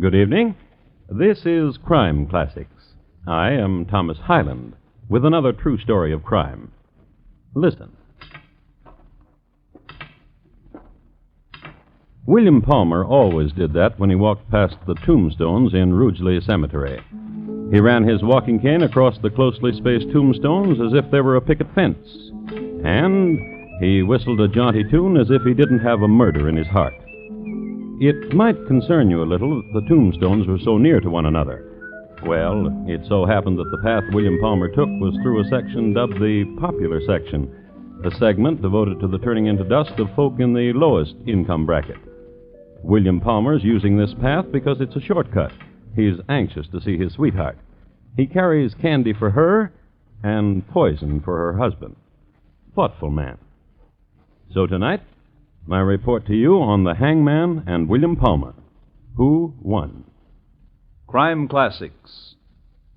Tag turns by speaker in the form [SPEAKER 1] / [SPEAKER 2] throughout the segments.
[SPEAKER 1] Good evening. This is Crime Classics. I am Thomas Hyland with another true story of crime. Listen. William Palmer always did that when he walked past the tombstones in Rugeley Cemetery. He ran his walking cane across the closely spaced tombstones as if they were a picket fence. And he whistled a jaunty tune as if he didn't have a murder in his heart. It might concern you a little that the tombstones were so near to one another. Well, it so happened that the path William Palmer took was through a section dubbed the popular section, a segment devoted to the turning into dust of folk in the lowest income bracket. William Palmer's using this path because it's a shortcut. He's anxious to see his sweetheart. He carries candy for her and poison for her husband. Thoughtful man. So tonight, my report to you on the Hangman and William Palmer. Who won?
[SPEAKER 2] Crime Classics,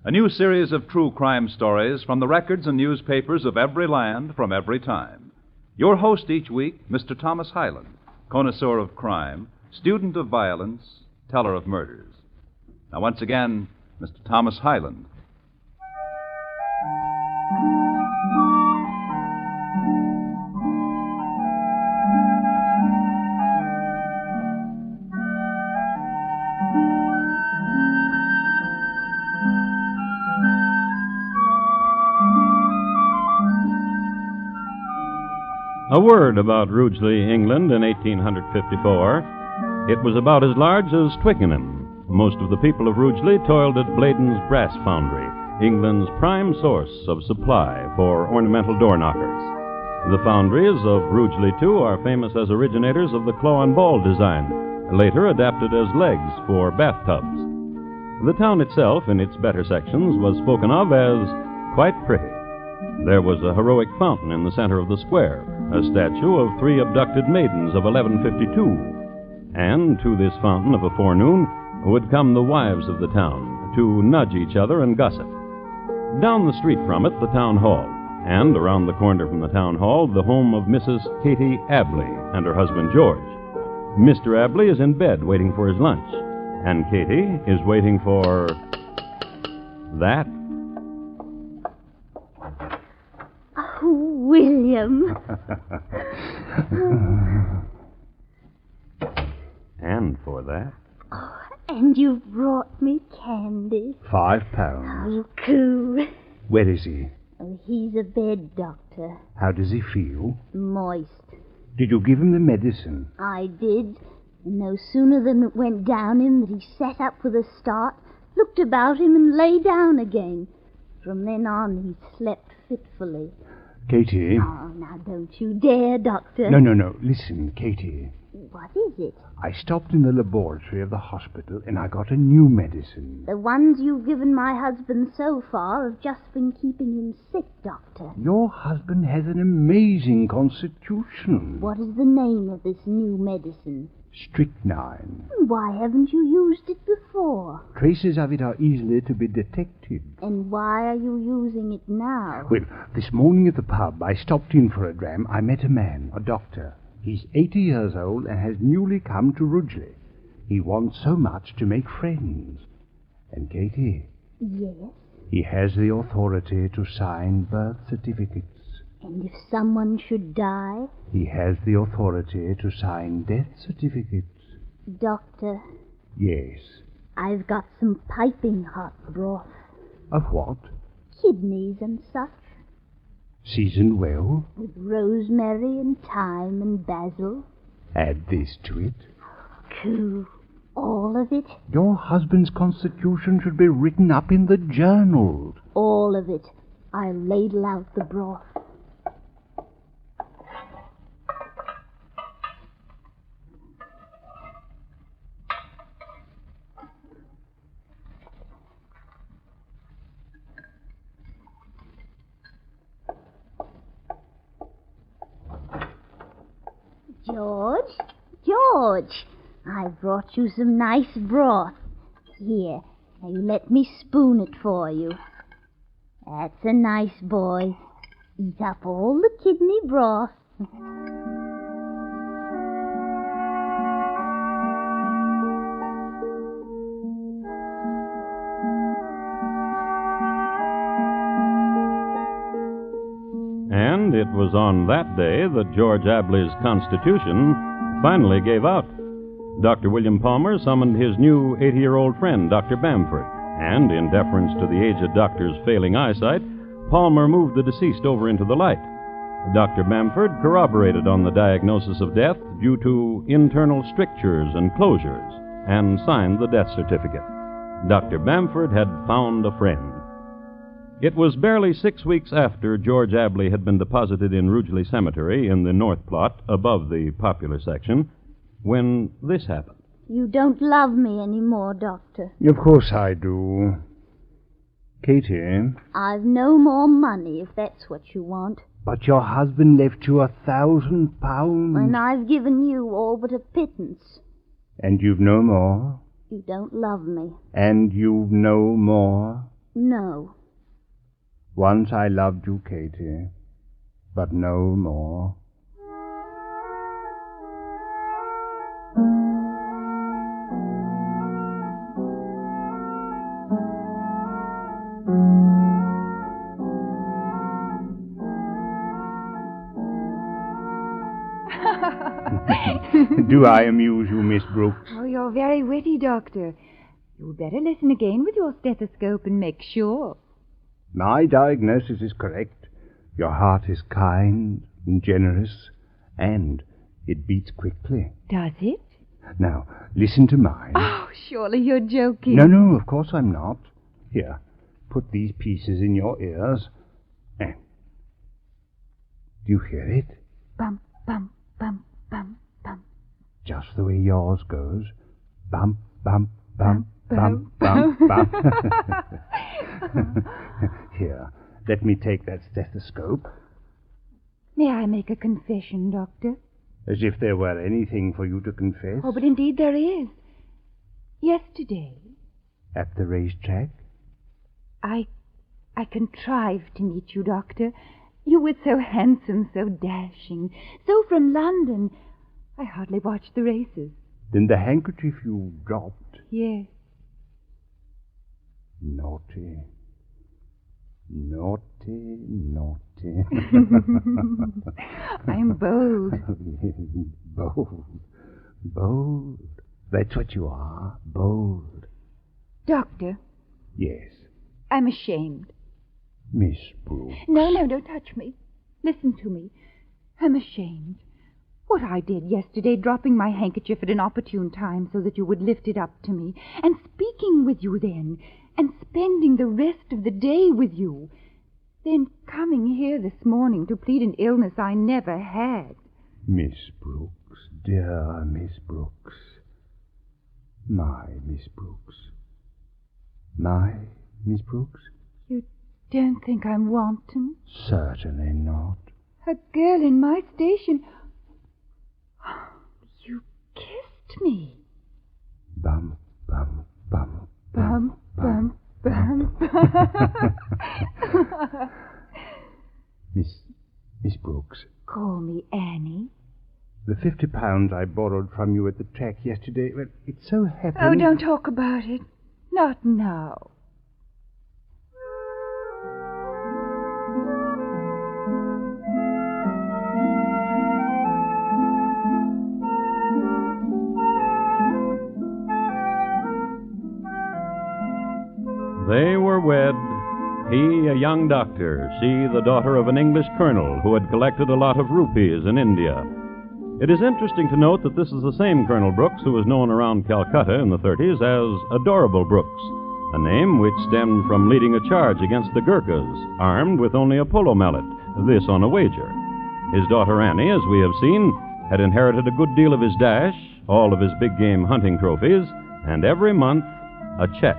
[SPEAKER 2] a new series of true crime stories from the records and newspapers of every land from every time. Your host each week, Mr. Thomas Hyland, connoisseur of crime, student of violence, teller of murders. Now, once again, Mr. Thomas Hyland.
[SPEAKER 1] A word about Rugeley, England in 1854. It was about as large as Twickenham. Most of the people of Rugeley toiled at Bladen's Brass Foundry, England's prime source of supply for ornamental door knockers. The foundries of Rugeley, too, are famous as originators of the claw and ball design, later adapted as legs for bathtubs. The town itself, in its better sections, was spoken of as quite pretty. There was a heroic fountain in the center of the square, a statue of 3 abducted maidens of 1152. And to this fountain of a forenoon would come the wives of the town to nudge each other and gossip. Down the street from it, the town hall, and around the corner from the town hall, the home of Mrs. Katie Abley and her husband George. Mr. Abley is in bed waiting for his lunch, and Katie is waiting for that.
[SPEAKER 3] William.
[SPEAKER 1] And for that.
[SPEAKER 3] Oh, and you've brought me candy.
[SPEAKER 4] £5.
[SPEAKER 3] Oh, cool.
[SPEAKER 4] Where is he?
[SPEAKER 3] Oh, he's a bed doctor.
[SPEAKER 4] How does he feel?
[SPEAKER 3] Moist.
[SPEAKER 4] Did you give him the medicine?
[SPEAKER 3] I did. And no sooner than it went down him that he sat up with a start, looked about him and lay down again. From then on he slept fitfully.
[SPEAKER 4] Katie.
[SPEAKER 3] Oh, now don't you dare, Doctor.
[SPEAKER 4] No. Listen, Katie.
[SPEAKER 3] What is it?
[SPEAKER 4] I stopped in the laboratory of the hospital and I got a new medicine.
[SPEAKER 3] The ones you've given my husband so far have just been keeping him sick, Doctor.
[SPEAKER 4] Your husband has an amazing constitution.
[SPEAKER 3] What is the name of this new medicine?
[SPEAKER 4] Strychnine.
[SPEAKER 3] Why haven't you used it before?
[SPEAKER 4] Traces of it are easily to be detected.
[SPEAKER 3] And why are you using it now?
[SPEAKER 4] Well, this morning at the pub, I stopped in for a dram. I met a man, a doctor. He's 80 years old and has newly come to Rugeley. He wants so much to make friends. And, Katie?
[SPEAKER 3] Yes?
[SPEAKER 4] He has the authority to sign birth certificates.
[SPEAKER 3] And if someone should die?
[SPEAKER 4] He has the authority to sign death certificates.
[SPEAKER 3] Doctor?
[SPEAKER 4] Yes.
[SPEAKER 3] I've got some piping hot broth.
[SPEAKER 4] Of what?
[SPEAKER 3] Kidneys and such.
[SPEAKER 4] Seasoned well?
[SPEAKER 3] With rosemary and thyme and basil.
[SPEAKER 4] Add this to it.
[SPEAKER 3] Cool. All of it?
[SPEAKER 4] Your husband's constitution should be written up in the journals.
[SPEAKER 3] All of it. I'll ladle out the broth. George, I brought you some nice broth. Here, now you let me spoon it for you. That's a nice boy. Eat up all the kidney broth.
[SPEAKER 1] And it was on that day that George Abley's constitution finally gave out. Dr. William Palmer summoned his new 80-year-old friend, Dr. Bamford, and in deference to the aged doctor's failing eyesight, Palmer moved the deceased over into the light. Dr. Bamford corroborated on the diagnosis of death due to internal strictures and closures and signed the death certificate. Dr. Bamford had found a friend. It was barely 6 weeks after George Abley had been deposited in Rugeley Cemetery in the north plot above the popular section when this happened.
[SPEAKER 3] You don't love me anymore, Doctor.
[SPEAKER 4] Of course I do. Katie?
[SPEAKER 3] I've no more money, if that's what you want.
[SPEAKER 4] But your husband left you £1,000.
[SPEAKER 3] And I've given you all but a pittance.
[SPEAKER 4] And you've no more?
[SPEAKER 3] You don't love me.
[SPEAKER 4] And you've no more?
[SPEAKER 3] No.
[SPEAKER 4] Once I loved you, Katie, but no more. Do I amuse you, Miss Brooks?
[SPEAKER 5] Oh, you're very witty, Doctor. You'd better listen again with your stethoscope and make sure.
[SPEAKER 4] My diagnosis is correct. Your heart is kind and generous, and it beats quickly.
[SPEAKER 5] Does it?
[SPEAKER 4] Now, listen to mine.
[SPEAKER 5] Oh, surely you're joking.
[SPEAKER 4] No, of course I'm not. Here, put these pieces in your ears. And do you hear it?
[SPEAKER 5] Bum, bum, bum, bum, bum.
[SPEAKER 4] Just the way yours goes. Bump, bump, bump, bump, bump, bump. Here, let me take that stethoscope.
[SPEAKER 5] May I make a confession, Doctor?
[SPEAKER 4] As if there were anything for you to confess.
[SPEAKER 5] Oh, but indeed there is. Yesterday,
[SPEAKER 4] At the racetrack?
[SPEAKER 5] I contrived to meet you, Doctor. You were so handsome, so dashing, so from London. I hardly watched the races.
[SPEAKER 4] Then the handkerchief you dropped.
[SPEAKER 5] Yes.
[SPEAKER 4] Naughty. Naughty, naughty.
[SPEAKER 5] I'm bold.
[SPEAKER 4] Bold. Bold. That's what you are. Bold.
[SPEAKER 5] Doctor,
[SPEAKER 4] Yes.
[SPEAKER 5] I'm ashamed.
[SPEAKER 4] Miss Brooks.
[SPEAKER 5] No, don't touch me. Listen to me. I'm ashamed. What I did yesterday, dropping my handkerchief at an opportune time so that you would lift it up to me, and speaking with you then, and spending the rest of the day with you, then coming here this morning to plead an illness I never had.
[SPEAKER 4] Miss Brooks. Dear Miss Brooks. My Miss Brooks. My Miss Brooks?
[SPEAKER 5] You don't think I'm wanton?
[SPEAKER 4] Certainly not.
[SPEAKER 5] A girl in my station. You kissed me.
[SPEAKER 4] Bum, bum, bum,
[SPEAKER 5] Bum, bum, bum.
[SPEAKER 4] Miss Brooks,
[SPEAKER 5] Call me Annie.
[SPEAKER 4] the £50 I borrowed from you at the track yesterday, well, it so happened...
[SPEAKER 5] Oh, don't talk about it. Not now.
[SPEAKER 1] They were wed, he a young doctor, she the daughter of an English colonel who had collected a lot of rupees in India. It is interesting to note that this is the same Colonel Brooks who was known around Calcutta in the 30s as Adorable Brooks, a name which stemmed from leading a charge against the Gurkhas, armed with only a polo mallet, this on a wager. His daughter Annie, as we have seen, had inherited a good deal of his dash, all of his big game hunting trophies, and every month a check.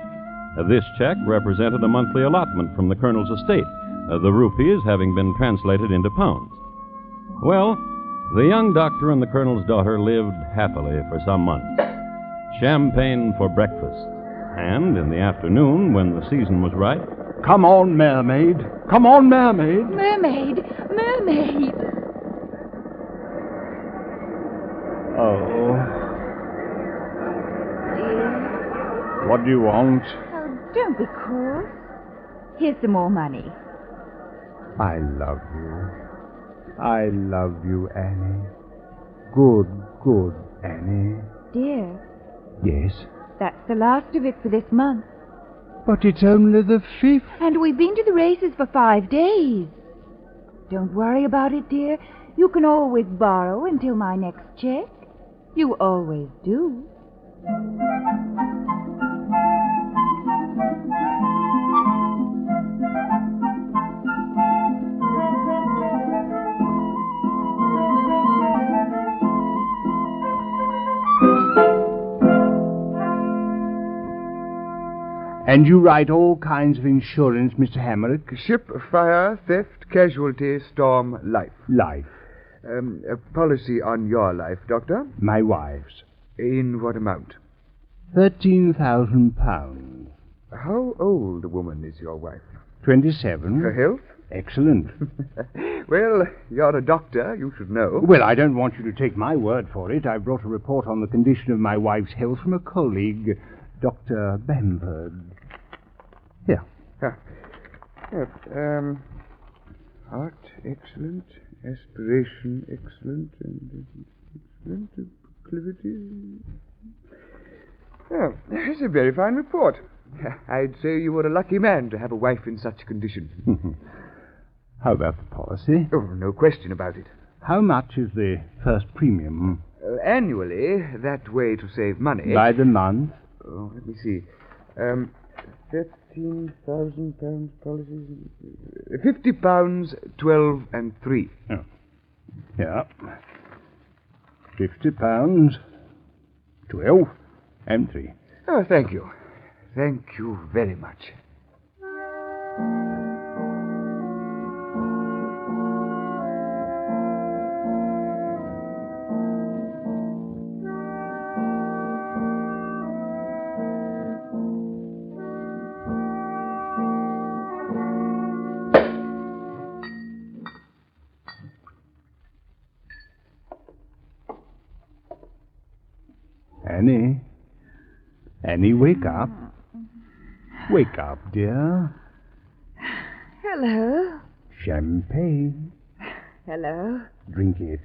[SPEAKER 1] This check represented a monthly allotment from the colonel's estate, the rupees having been translated into pounds. Well, the young doctor and the colonel's daughter lived happily for some months. Champagne for breakfast, and in the afternoon, when the season was right...
[SPEAKER 4] Come on, mermaid. Come on, mermaid.
[SPEAKER 5] Mermaid! Mermaid!
[SPEAKER 4] Oh.
[SPEAKER 5] Dear.
[SPEAKER 4] What do you want?
[SPEAKER 5] Oh, don't be cross. Here's some more money.
[SPEAKER 4] I love you. I love you, Annie. Good Annie.
[SPEAKER 5] Dear,
[SPEAKER 4] Yes?
[SPEAKER 5] that's the last of it for this month.
[SPEAKER 4] But it's only the 5th.
[SPEAKER 5] And we've been to the races for 5 days. Don't worry about it, dear. You can always borrow until my next check. You always do.
[SPEAKER 4] And you write all kinds of insurance, Mr. Hammerich?
[SPEAKER 6] Ship, fire, theft, casualty, storm, life.
[SPEAKER 4] Life.
[SPEAKER 6] A policy on your life, Doctor?
[SPEAKER 4] My wife's.
[SPEAKER 6] In what amount?
[SPEAKER 4] £13,000.
[SPEAKER 6] How old a woman is your wife?
[SPEAKER 4] 27.
[SPEAKER 6] Her health?
[SPEAKER 4] Excellent.
[SPEAKER 6] Well, you're a doctor. You should know.
[SPEAKER 4] Well, I don't want you to take my word for it. I brought a report on the condition of my wife's health from a colleague, Dr. Bamford. Here.
[SPEAKER 6] Yes, heart, excellent. Aspiration, excellent. And excellent. Proclivity. Oh, that's a very fine report. I'd say you were a lucky man to have a wife in such condition.
[SPEAKER 4] How about the policy?
[SPEAKER 6] Oh, no question about it.
[SPEAKER 4] How much is the first premium?
[SPEAKER 6] Annually, that way to save money.
[SPEAKER 4] By the month?
[SPEAKER 6] Oh, let me see. £13,000 policy. £50, 12 and 3.
[SPEAKER 4] Oh. Yeah. £50, 12 and 3.
[SPEAKER 6] Oh, thank you. Thank you very much.
[SPEAKER 4] Annie? Annie, wake up. Wake up, dear.
[SPEAKER 5] Hello.
[SPEAKER 4] Champagne.
[SPEAKER 5] Hello.
[SPEAKER 4] Drink it.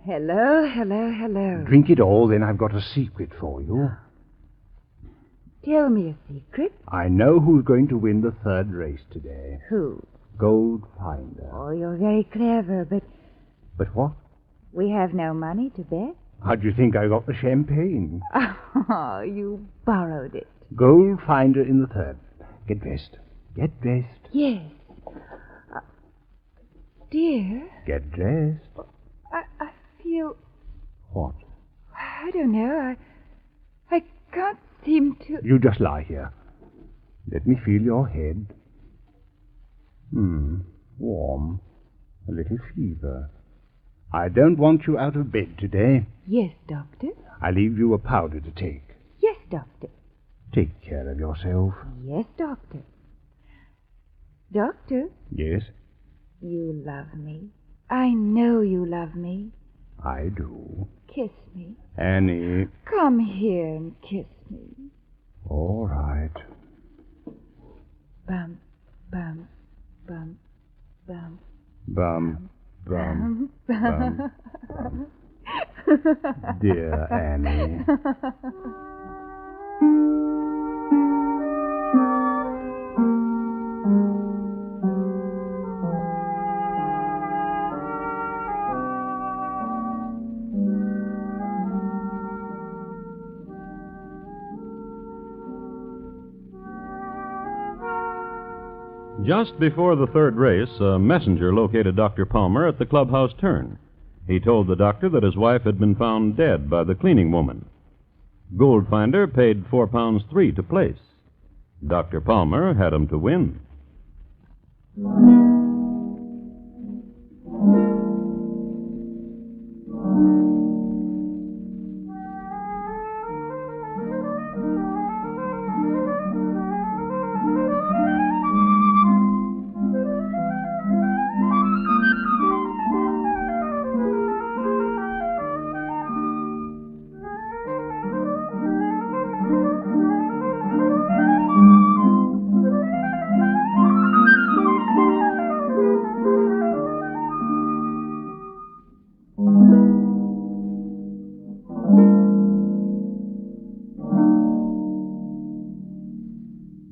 [SPEAKER 5] Hello.
[SPEAKER 4] Drink it all, then I've got a secret for you.
[SPEAKER 5] Tell me a secret.
[SPEAKER 4] I know who's going to win the 3rd race today.
[SPEAKER 5] Who?
[SPEAKER 4] Gold Finder.
[SPEAKER 5] Oh, you're very clever, but
[SPEAKER 4] But what?
[SPEAKER 5] we have no money to bet.
[SPEAKER 4] How do you think I got the champagne?
[SPEAKER 5] Oh, you borrowed it.
[SPEAKER 4] Gold Finder in the 3rd. Get dressed. Get dressed.
[SPEAKER 5] Yes. Dear,
[SPEAKER 4] Get dressed.
[SPEAKER 5] I feel...
[SPEAKER 4] What?
[SPEAKER 5] I don't know. I can't seem to...
[SPEAKER 4] You just lie here. Let me feel your head. Warm. A little fever. I don't want you out of bed today.
[SPEAKER 5] Yes, Doctor.
[SPEAKER 4] I leave you a powder to take.
[SPEAKER 5] Yes, Doctor.
[SPEAKER 4] Take care of yourself.
[SPEAKER 5] Yes, Doctor. Doctor,
[SPEAKER 4] Yes,
[SPEAKER 5] you love me. I know you love me.
[SPEAKER 4] I do.
[SPEAKER 5] Kiss me.
[SPEAKER 4] Annie.
[SPEAKER 5] Come here and kiss me.
[SPEAKER 4] All right.
[SPEAKER 5] Bum, bum, bum, bum.
[SPEAKER 4] Bum, bum, bum, bum. Dear Annie.
[SPEAKER 1] Just before the 3rd race, a messenger located Dr. Palmer at the clubhouse turn. He told the doctor that his wife had been found dead by the cleaning woman. Goldfinder paid £4.3 to place. Dr. Palmer had him to win.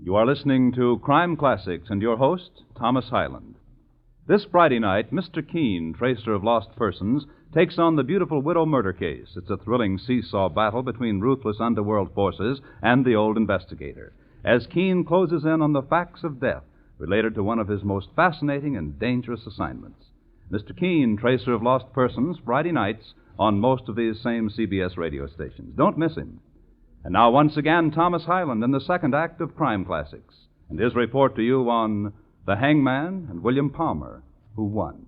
[SPEAKER 2] You are listening to Crime Classics and your host, Thomas Hyland. This Friday night, Mr. Keene, tracer of lost persons, takes on the beautiful widow murder case. It's a thrilling seesaw battle between ruthless underworld forces and the old investigator, as Keene closes in on the facts of death related to one of his most fascinating and dangerous assignments. Mr. Keene, tracer of lost persons, Friday nights on most of these same CBS radio stations. Don't miss him. And now, once again, Thomas Hyland in the second act of Crime Classics, and his report to you on the Hangman and William Palmer, who won.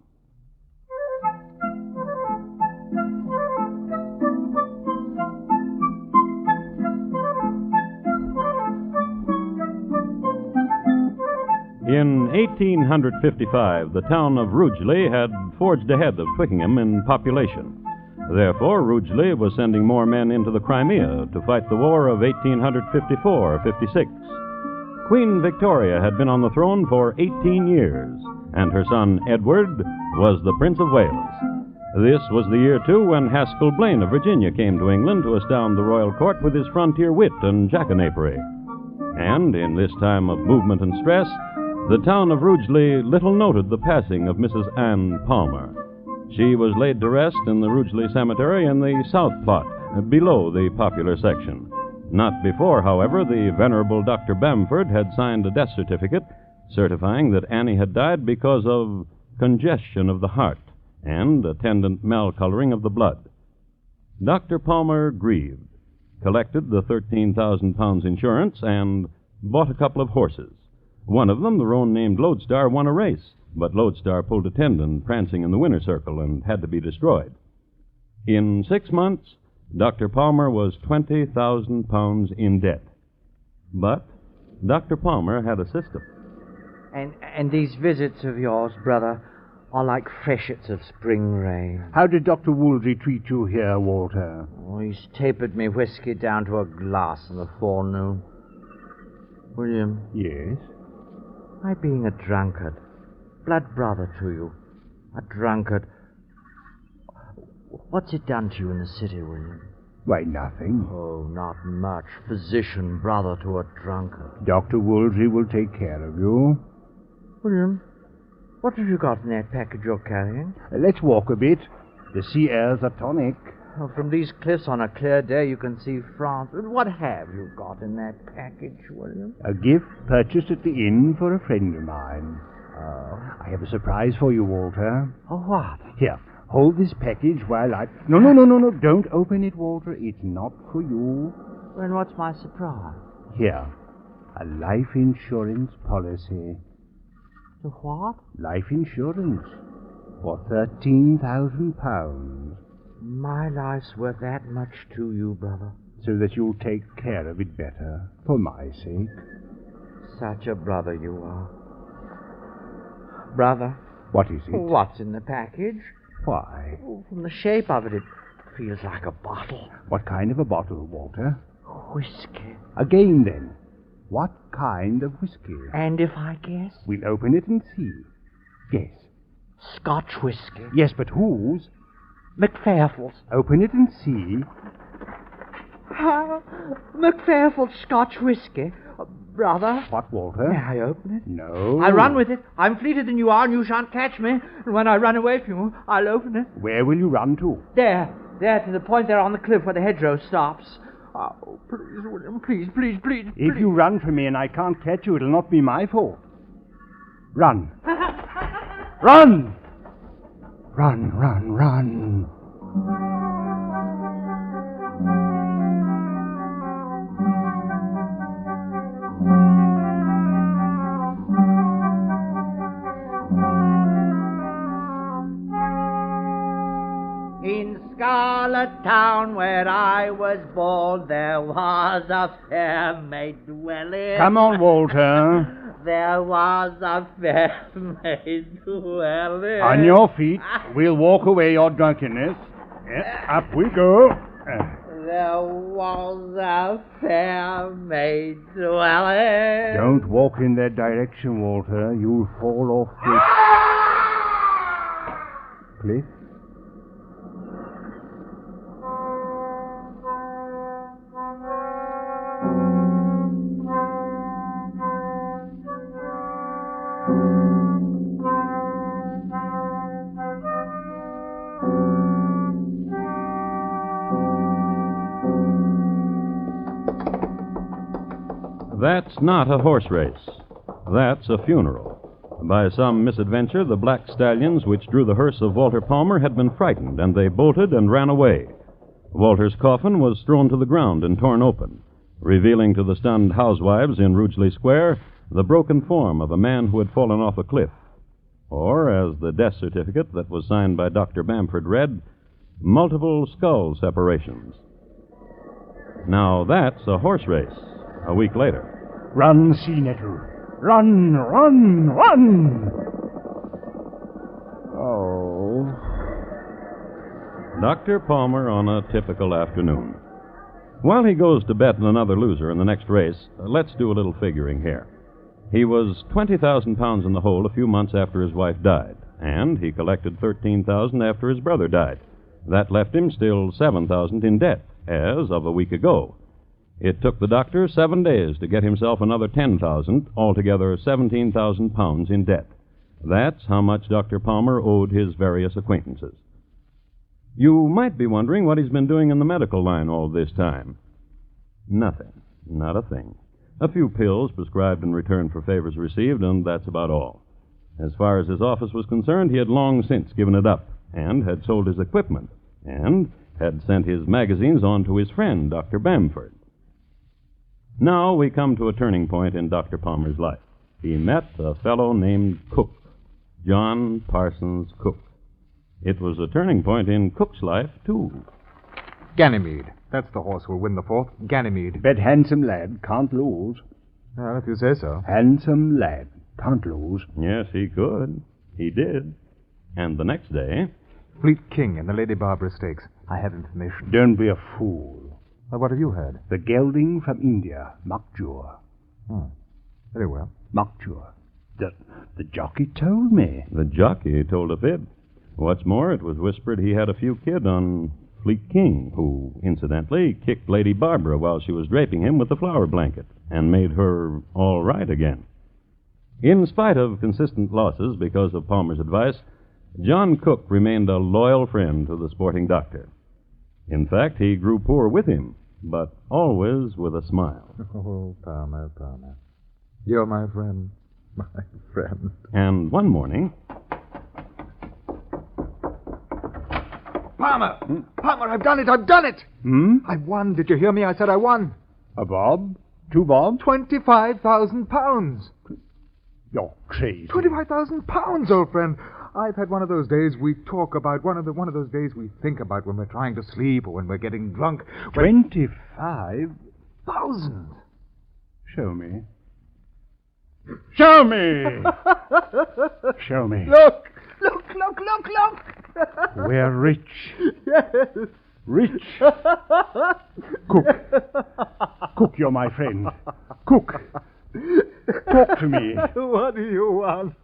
[SPEAKER 1] In 1855, the town of Rugeley had forged ahead of Twickenham in population. Therefore, Rugeley was sending more men into the Crimea to fight the war of 1854-56. Queen Victoria had been on the throne for 18 years, and her son Edward was the Prince of Wales. This was the year, too, when Haskell Blaine of Virginia came to England to astound the royal court with his frontier wit and jackanapery. And in this time of movement and stress, the town of Rugeley little noted the passing of Mrs. Ann Palmer. She was laid to rest in the Rugeley Cemetery in the South Plot, below the popular section. Not before, however, the venerable Dr. Bamford had signed a death certificate certifying that Annie had died because of congestion of the heart and attendant malcoloring of the blood. Dr. Palmer grieved, collected the 13,000 pounds insurance, and bought a couple of horses. One of them, the roan-named Lodestar, won a race, but Lodestar pulled a tendon prancing in the winner's circle and had to be destroyed. In 6 months, Dr. Palmer was 20,000 pounds in debt. But Dr. Palmer had a system.
[SPEAKER 7] And these visits of yours, brother, are like freshets of spring rain.
[SPEAKER 4] How did Dr. Woolsey treat you here, Walter?
[SPEAKER 7] Oh, he's tapered me whiskey down to a glass in the forenoon. William.
[SPEAKER 4] Yes?
[SPEAKER 7] My being a drunkard, blood brother to you, a drunkard. What's it done to you in the city, William?
[SPEAKER 4] Why, nothing.
[SPEAKER 7] Oh, not much. Physician brother to a drunkard.
[SPEAKER 4] Dr. Woolsey will take care of you.
[SPEAKER 7] William, what have you got in that package you're carrying?
[SPEAKER 4] Let's walk a bit. The sea air's a tonic.
[SPEAKER 7] Oh, from these cliffs on a clear day you can see France. What have you got in that package, William?
[SPEAKER 4] A gift purchased at the inn for a friend of mine.
[SPEAKER 7] Oh.
[SPEAKER 4] I have a surprise for you, Walter.
[SPEAKER 7] Oh, what?
[SPEAKER 4] Here, hold this package while I... No, don't open it, Walter. It's not for you.
[SPEAKER 7] Then what's my surprise?
[SPEAKER 4] Here, a life insurance policy.
[SPEAKER 7] The what?
[SPEAKER 4] Life insurance for £13,000.
[SPEAKER 7] My life's worth that much to you, brother.
[SPEAKER 4] So that you'll take care of it better, for my sake.
[SPEAKER 7] Such a brother you are. Brother.
[SPEAKER 4] What is it?
[SPEAKER 7] What's in the package?
[SPEAKER 4] Why?
[SPEAKER 7] Oh, from the shape of it feels like a bottle.
[SPEAKER 4] What kind of a bottle, Walter?
[SPEAKER 7] Whiskey.
[SPEAKER 4] Again, then. What kind of whiskey?
[SPEAKER 7] And if I guess?
[SPEAKER 4] We'll open it and see. Guess.
[SPEAKER 7] Scotch whiskey.
[SPEAKER 4] Yes, but whose?
[SPEAKER 7] McPhairfield's.
[SPEAKER 4] Open it and see.
[SPEAKER 7] McPhairfield's Scotch whiskey. Brother.
[SPEAKER 4] What, Walter?
[SPEAKER 7] May I open it?
[SPEAKER 4] No.
[SPEAKER 7] I run with it. I'm fleeter than you are, and you shan't catch me. And when I run away from you, I'll open it.
[SPEAKER 4] Where will you run to?
[SPEAKER 7] There, to the point there on the cliff where the hedgerow stops. Oh, please, William, please.
[SPEAKER 4] If you run from me and I can't catch you, it'll not be my fault. Run. Run! Run.
[SPEAKER 7] In Scarlet Town, where I was born, there was a fair maid dwelling.
[SPEAKER 4] Come on, Walter.
[SPEAKER 7] There was a fair maid dwelling.
[SPEAKER 4] On your feet. We'll walk away your drunkenness. Up we go.
[SPEAKER 7] There was a fair maid dwelling.
[SPEAKER 4] Don't walk in that direction, Walter. You'll fall off the cliff.
[SPEAKER 1] That's not a horse race. That's a funeral. By some misadventure, the black stallions which drew the hearse of Walter Palmer had been frightened, and they bolted and ran away. Walter's coffin was thrown to the ground and torn open, revealing to the stunned housewives in Rugeley Square the broken form of a man who had fallen off a cliff. Or, as the death certificate that was signed by Dr. Bamford read, multiple skull separations. Now that's a horse race. A week later.
[SPEAKER 4] Run, Sea Nettle. Run, run, run! Oh.
[SPEAKER 1] Dr. Palmer on a typical afternoon. While he goes to bet on another loser in the next race, let's do a little figuring here. He was 20,000 pounds in the hole a few months after his wife died, and he collected 13,000 after his brother died. That left him still 7,000 in debt, as of a week ago. It took the doctor 7 days to get himself another 10,000, altogether 17,000 pounds in debt. That's how much Dr. Palmer owed his various acquaintances. You might be wondering what he's been doing in the medical line all this time. Nothing. Not a thing. A few pills prescribed in return for favors received, and that's about all. As far as his office was concerned, he had long since given it up, and had sold his equipment, and had sent his magazines on to his friend, Dr. Bamford. Now we come to a turning point in Dr. Palmer's life. He met a fellow named Cook, John Parsons Cook. It was a turning point in Cook's life, too.
[SPEAKER 8] Ganymede. That's the horse who'll win the fourth. Ganymede.
[SPEAKER 4] Bet handsome lad, can't lose.
[SPEAKER 8] Well, if you say so.
[SPEAKER 4] Handsome lad, can't lose.
[SPEAKER 1] Yes, he could. He did. And the next day...
[SPEAKER 8] Fleet King in the Lady Barbara Stakes. I have information.
[SPEAKER 4] Don't be a fool.
[SPEAKER 8] Well, what have you heard?
[SPEAKER 4] The gelding from India, Mukjur.
[SPEAKER 8] Oh, very well.
[SPEAKER 4] Mukjur. The jockey told me.
[SPEAKER 1] The jockey told a fib. What's more, it was whispered he had a few kid on Fleet King, who, incidentally, kicked Lady Barbara while she was draping him with the flower blanket, and made her all right again. In spite of consistent losses because of Palmer's advice, John Cook remained a loyal friend to the sporting doctor. In fact, he grew poor with him, but always with a smile.
[SPEAKER 8] Oh, Palmer, Palmer. You're my friend. My friend.
[SPEAKER 1] And one morning...
[SPEAKER 8] Palmer! Palmer, I've done it! I've done it! I won. Did you hear me? I said I won.
[SPEAKER 4] A bob? 2 bob?
[SPEAKER 8] 25,000 pounds.
[SPEAKER 4] You're crazy.
[SPEAKER 8] 25,000 pounds, old friend. I've had one of those days we talk about, one of those days we think about when we're trying to sleep or when we're getting drunk.
[SPEAKER 4] 25,000? Show me. Show me! Show me.
[SPEAKER 8] Look!
[SPEAKER 4] We're rich.
[SPEAKER 8] Yes.
[SPEAKER 4] Rich. Cook. Cook, you're my friend. Cook. Talk to me.
[SPEAKER 8] What do you want?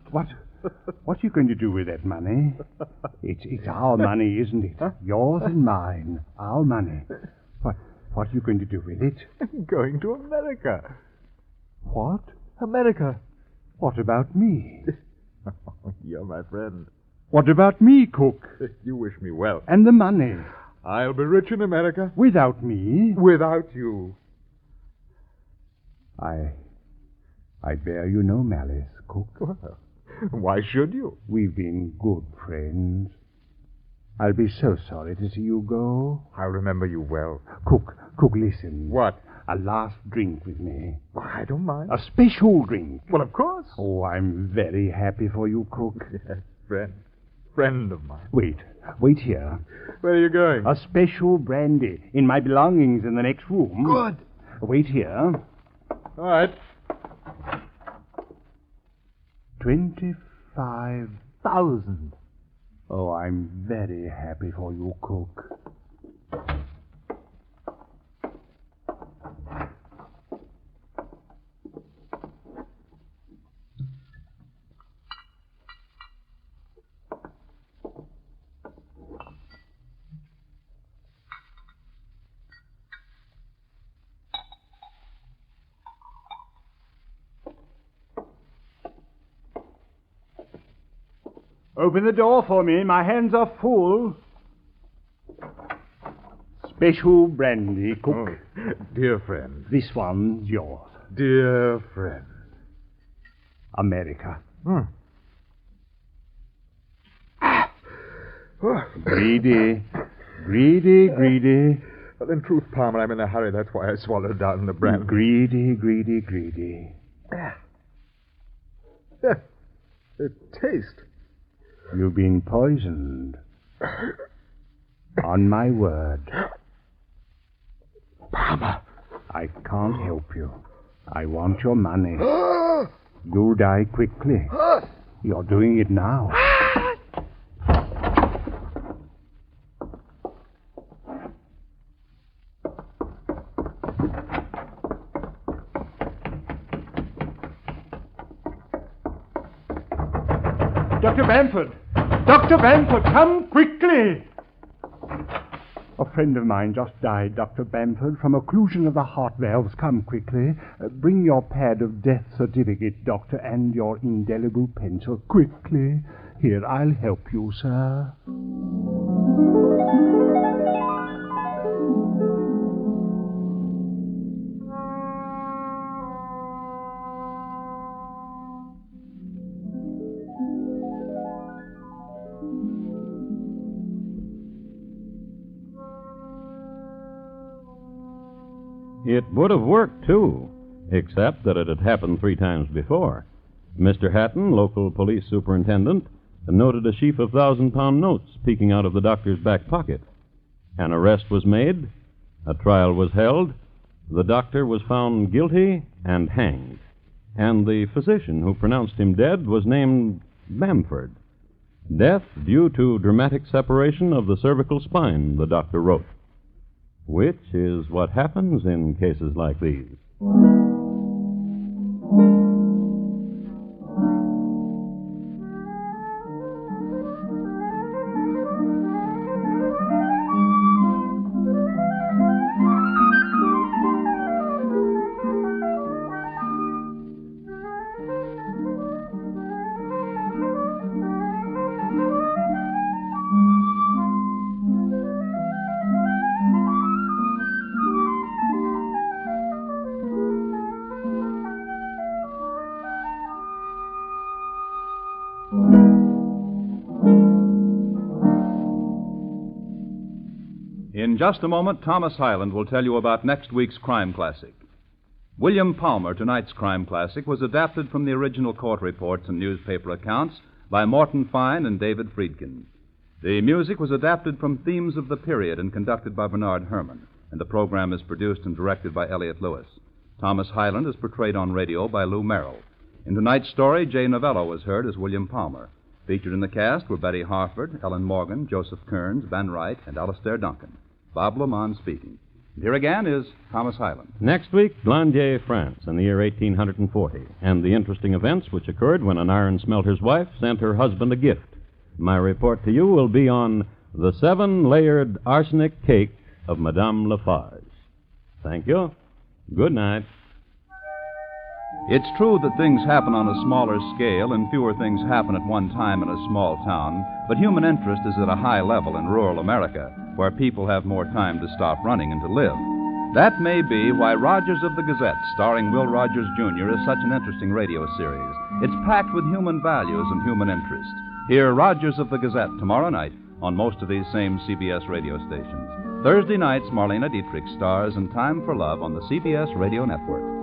[SPEAKER 4] What are you going to do with that money? It's our money, isn't it? Huh? Yours and mine. Our money. What are you going to do with it?
[SPEAKER 8] I'm going to America.
[SPEAKER 4] What?
[SPEAKER 8] America.
[SPEAKER 4] What about me?
[SPEAKER 8] You're my friend.
[SPEAKER 4] What about me, Cook?
[SPEAKER 8] You wish me well.
[SPEAKER 4] And the money?
[SPEAKER 8] I'll be rich in America.
[SPEAKER 4] Without me?
[SPEAKER 8] Without you.
[SPEAKER 4] I bear you no malice, Cook.
[SPEAKER 8] Well, why should you?
[SPEAKER 4] We've been good friends. I'll be so sorry to see you go.
[SPEAKER 8] I'll remember you well.
[SPEAKER 4] Cook, listen.
[SPEAKER 8] What?
[SPEAKER 4] A last drink with me.
[SPEAKER 8] Well, I don't mind.
[SPEAKER 4] A special drink.
[SPEAKER 8] Well, of course.
[SPEAKER 4] Oh, I'm very happy for you, Cook.
[SPEAKER 8] Yes, friend of mine.
[SPEAKER 4] Wait here.
[SPEAKER 8] Where are you going?
[SPEAKER 4] A special brandy in my belongings in the next room.
[SPEAKER 8] Good.
[SPEAKER 4] Wait here.
[SPEAKER 8] All right.
[SPEAKER 4] 25,000. Oh, I'm very happy for you, Cook. Open the door for me. My hands are full. Special brandy, Cook.
[SPEAKER 8] Oh, dear friend.
[SPEAKER 4] This one's yours.
[SPEAKER 8] dear friend.
[SPEAKER 4] America.
[SPEAKER 8] Greedy.
[SPEAKER 4] Greedy.
[SPEAKER 8] Well, in truth, Palmer, I'm in a hurry. That's why I swallowed down the brandy.
[SPEAKER 4] Greedy.
[SPEAKER 8] The taste.
[SPEAKER 4] You've been poisoned. On my word.
[SPEAKER 8] Palmer.
[SPEAKER 4] I can't help you. I want your money. You'll die quickly. You're doing it now.
[SPEAKER 9] Dr. Bamford, come quickly!
[SPEAKER 4] A friend of mine just died, Dr. Bamford, from occlusion of the heart valves. Come quickly. Bring your pad of death certificate, Doctor, and your indelible pencil. Quickly. Here, I'll help you, sir.
[SPEAKER 1] It would have worked, too, except that it had happened 3 times before. Mr. Hatton, local police superintendent, noted a sheaf of 1,000-pound notes peeking out of the doctor's back pocket. An arrest was made, a trial was held, the doctor was found guilty and hanged, and the physician who pronounced him dead was named Bamford. Death due to dramatic separation of the cervical spine, the doctor wrote. Which is what happens in cases like these.
[SPEAKER 2] In just a moment, Thomas Hyland will tell you about next week's crime classic. William Palmer, tonight's crime classic, was adapted from the original court reports and newspaper accounts by Morton Fine and David Friedkin. The music was adapted from themes of the period and conducted by Bernard Herrmann, and the program is produced and directed by Elliott Lewis. Thomas Hyland is portrayed on radio by Lou Merrill. In tonight's story, Jay Novello was heard as William Palmer. Featured in the cast were Betty Harford, Ellen Morgan, Joseph Kearns, Ben Wright, and Alistair Duncan. Bob Lamont speaking. And here again is Thomas Hyland.
[SPEAKER 1] Next week, Blandier, France, in the year 1840, and the interesting events which occurred when an iron smelter's wife sent her husband a gift. My report to you will be on the 7-layered arsenic cake of Madame Lafarge. Thank you. Good night.
[SPEAKER 2] It's true that things happen on a smaller scale and fewer things happen at one time in a small town, but human interest is at a high level in rural America, where people have more time to stop running and to live. That may be why Rogers of the Gazette, starring Will Rogers, Jr., is such an interesting radio series. It's packed with human values and human interest. Hear Rogers of the Gazette tomorrow night on most of these same CBS radio stations. Thursday nights, Marlena Dietrich stars in Time for Love on the CBS Radio Network.